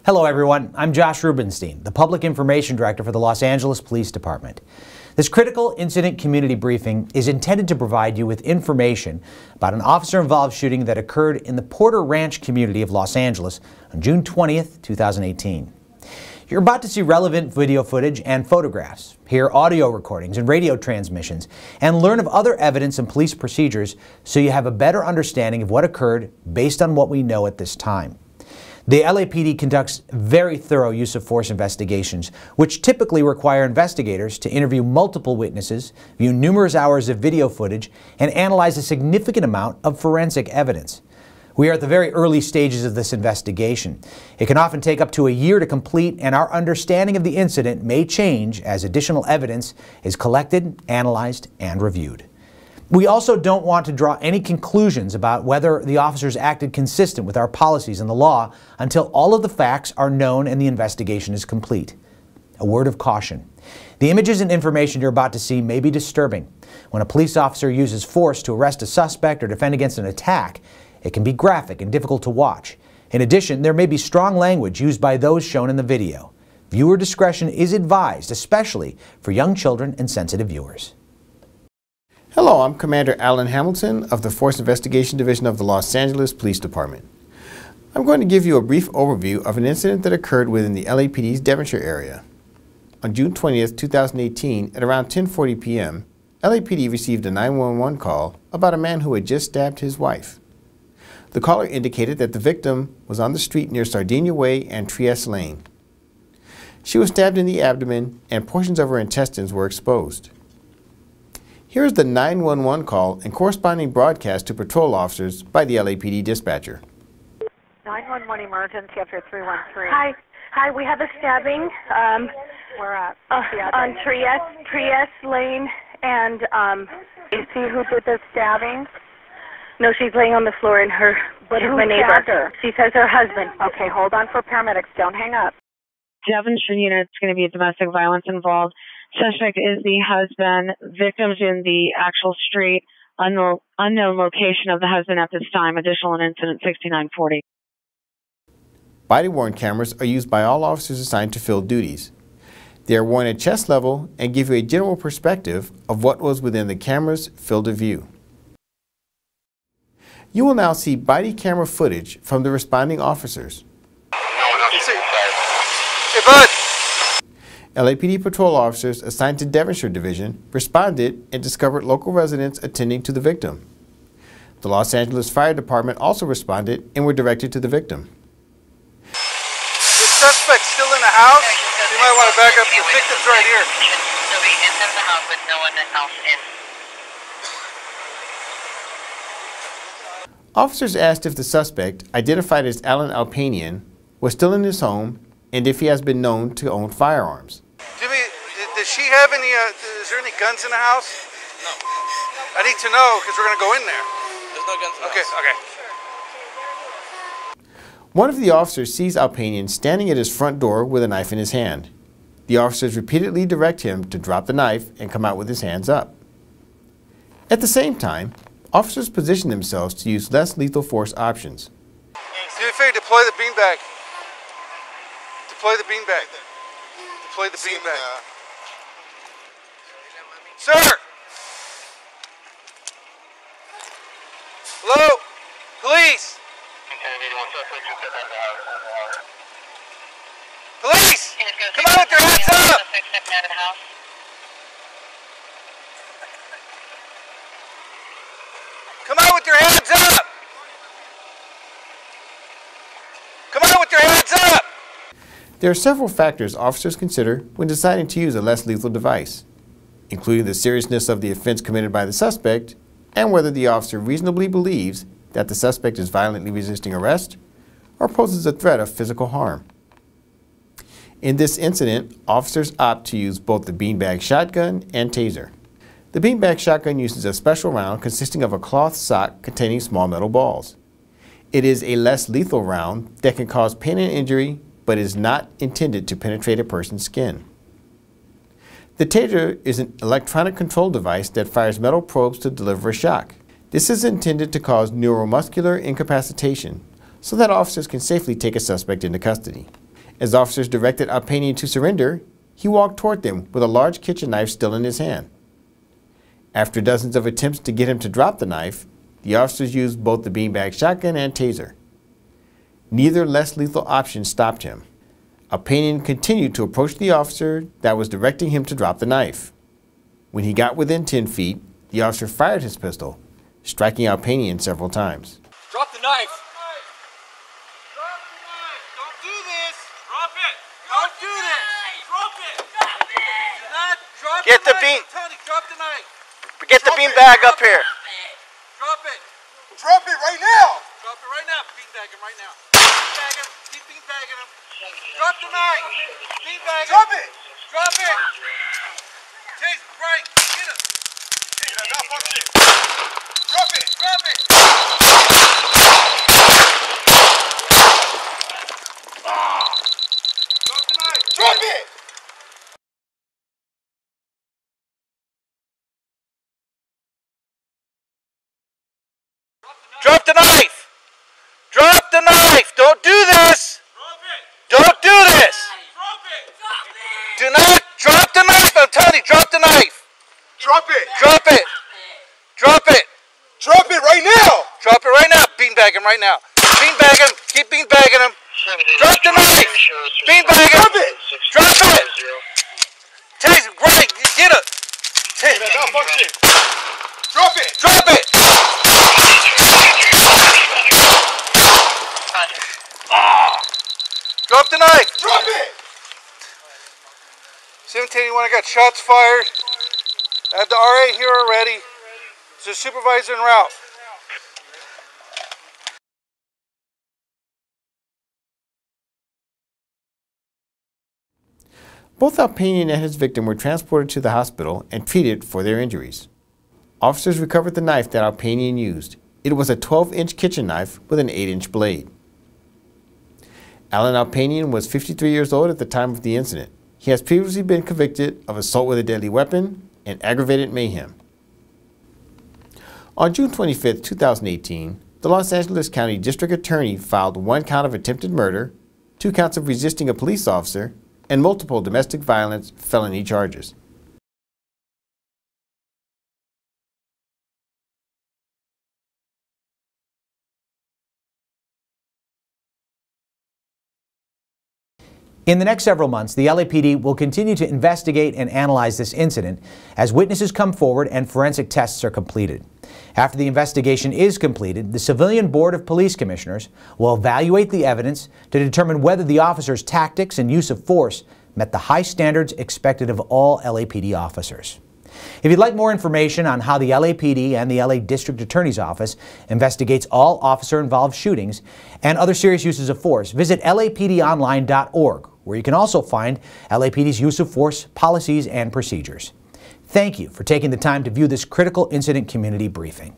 Hello everyone, I'm Josh Rubenstein, the Public Information Director for the Los Angeles Police Department. This critical incident community briefing is intended to provide you with information about an officer-involved shooting that occurred in the Porter Ranch community of Los Angeles on June 20th, 2018. You're about to see relevant video footage and photographs, hear audio recordings and radio transmissions, and learn of other evidence and police procedures so you have a better understanding of what occurred based on what we know at this time. The LAPD conducts very thorough use of force investigations, which typically require investigators to interview multiple witnesses, view numerous hours of video footage, and analyze a significant amount of forensic evidence. We are at the very early stages of this investigation. It can often take up to a year to complete, and our understanding of the incident may change as additional evidence is collected, analyzed, and reviewed. We also don't want to draw any conclusions about whether the officers acted consistent with our policies and the law until all of the facts are known and the investigation is complete. A word of caution. The images and information you're about to see may be disturbing. When a police officer uses force to arrest a suspect or defend against an attack, it can be graphic and difficult to watch. In addition, there may be strong language used by those shown in the video. Viewer discretion is advised, especially for young children and sensitive viewers. Hello, I'm Commander Alan Hamilton of the Force Investigation Division of the Los Angeles Police Department. I'm going to give you a brief overview of an incident that occurred within the LAPD's Devonshire area. On June 20th, 2018, at around 10:40 p.m., LAPD received a 911 call about a man who had just stabbed his wife. The caller indicated that the victim was on the street near Sardinia Way and Trieste Lane. She was stabbed in the abdomen and portions of her intestines were exposed. Here is the 911 call and corresponding broadcast to patrol officers by the LAPD dispatcher. 911 emergency after 313. Hi, we have a stabbing. Where at? On Trieste Lane, and You see who did the stabbing? no, she's laying on the floor in her. But who my neighbor. stabbed her? She says her husband. Okay, hold on for paramedics. Don't hang up. Devonshire unit's going to be a domestic violence involved. Suspect is the husband. Victims in the actual street. Unknown location of the husband at this time. Additional in incident 6940. Body-worn cameras are used by all officers assigned to fill duties. They are worn at chest level and give you a general perspective of what was within the camera's field of view. You will now see body camera footage from the responding officers. Hey, bud! LAPD patrol officers assigned to Devonshire Division responded and discovered local residents attending to the victim. The Los Angeles Fire Department also responded and were directed to the victim. The suspect's still in the house. You might want to back up. The victim's right here. So we entered the house with no one else in. Officers asked if the suspect, identified as Alan Alpanian, was still in his home and if he has been known to own firearms. Jimmy, does she have any, is there any guns in the house? No. I need to know because we're going to go in there. There's no guns in the house. Okay. One of the officers sees Alpanian standing at his front door with a knife in his hand. The officers repeatedly direct him to drop the knife and come out with his hands up. At the same time, officers position themselves to use less lethal force options. Do me a favor, deploy the beanbag. Deploy the beanbag. Deploy the beanbag. Sir! Hello? Police! Police! Come on with your hands up! Come on with your hands up! Come on with your hands up! There are several factors officers consider when deciding to use a less lethal device, including the seriousness of the offense committed by the suspect and whether the officer reasonably believes that the suspect is violently resisting arrest or poses a threat of physical harm. In this incident, officers opt to use both the beanbag shotgun and taser. The beanbag shotgun uses a special round consisting of a cloth sock containing small metal balls. It is a less lethal round that can cause pain and injury, but is not intended to penetrate a person's skin. The taser is an electronic control device that fires metal probes to deliver a shock. This is intended to cause neuromuscular incapacitation so that officers can safely take a suspect into custody. As officers directed Alpanian to surrender, he walked toward them with a large kitchen knife still in his hand. After dozens of attempts to get him to drop the knife, the officers used both the beanbag shotgun and taser. Neither less lethal option stopped him. Alpanian continued to approach the officer that was directing him to drop the knife. When he got within 10 feet, the officer fired his pistol, striking Alpanian several times. Drop the knife! Drop the knife! Don't do this! Drop it! Don't do this! Drop it! Do not drop Get the knife. bean. Tony, drop the knife! Get the beanbag up here. Drop it! Drop it right now! Drop it right now! Beanbag him right now. Beanbag him! Keep beanbagging him! Drop the knife! Beanbag him! Drop it! Drop it! Chase, right! Get him! Drop it! Drop it! Drop the knife! Drop it! Drop the knife! Drop the knife! Don't do this! Drop it! Don't do this! Drop it! Do not drop the knife! I'm telling you, drop the knife! Drop it! Drop it! Drop it! Drop it right now! Drop it right now! Beanbag him right now! Beanbag him! Keep beanbagging him! Drop the knife! Beanbag him! Drop it! Drop it! Chase, right! Get it! Malfunction! Drop it! Drop it! Drop the knife! Drop it! 1781, I got shots fired. I have the RA here already. It's a supervisor en route. Both Alpanian and his victim were transported to the hospital and treated for their injuries. Officers recovered the knife that Alpanian used. It was a 12-inch kitchen knife with an 8-inch blade. Alan Alpanian was 53 years old at the time of the incident. He has previously been convicted of assault with a deadly weapon and aggravated mayhem. On June 25, 2018, the Los Angeles County District Attorney filed 1 count of attempted murder, 2 counts of resisting a police officer, and multiple domestic violence felony charges. In the next several months, the LAPD will continue to investigate and analyze this incident as witnesses come forward and forensic tests are completed. After the investigation is completed, the Civilian Board of Police Commissioners will evaluate the evidence to determine whether the officers' tactics and use of force met the high standards expected of all LAPD officers. If you'd like more information on how the LAPD and the LA District Attorney's Office investigates all officer-involved shootings and other serious uses of force, visit lapdonline.org, where you can also find LAPD's use of force policies and procedures. Thank you for taking the time to view this critical incident community briefing.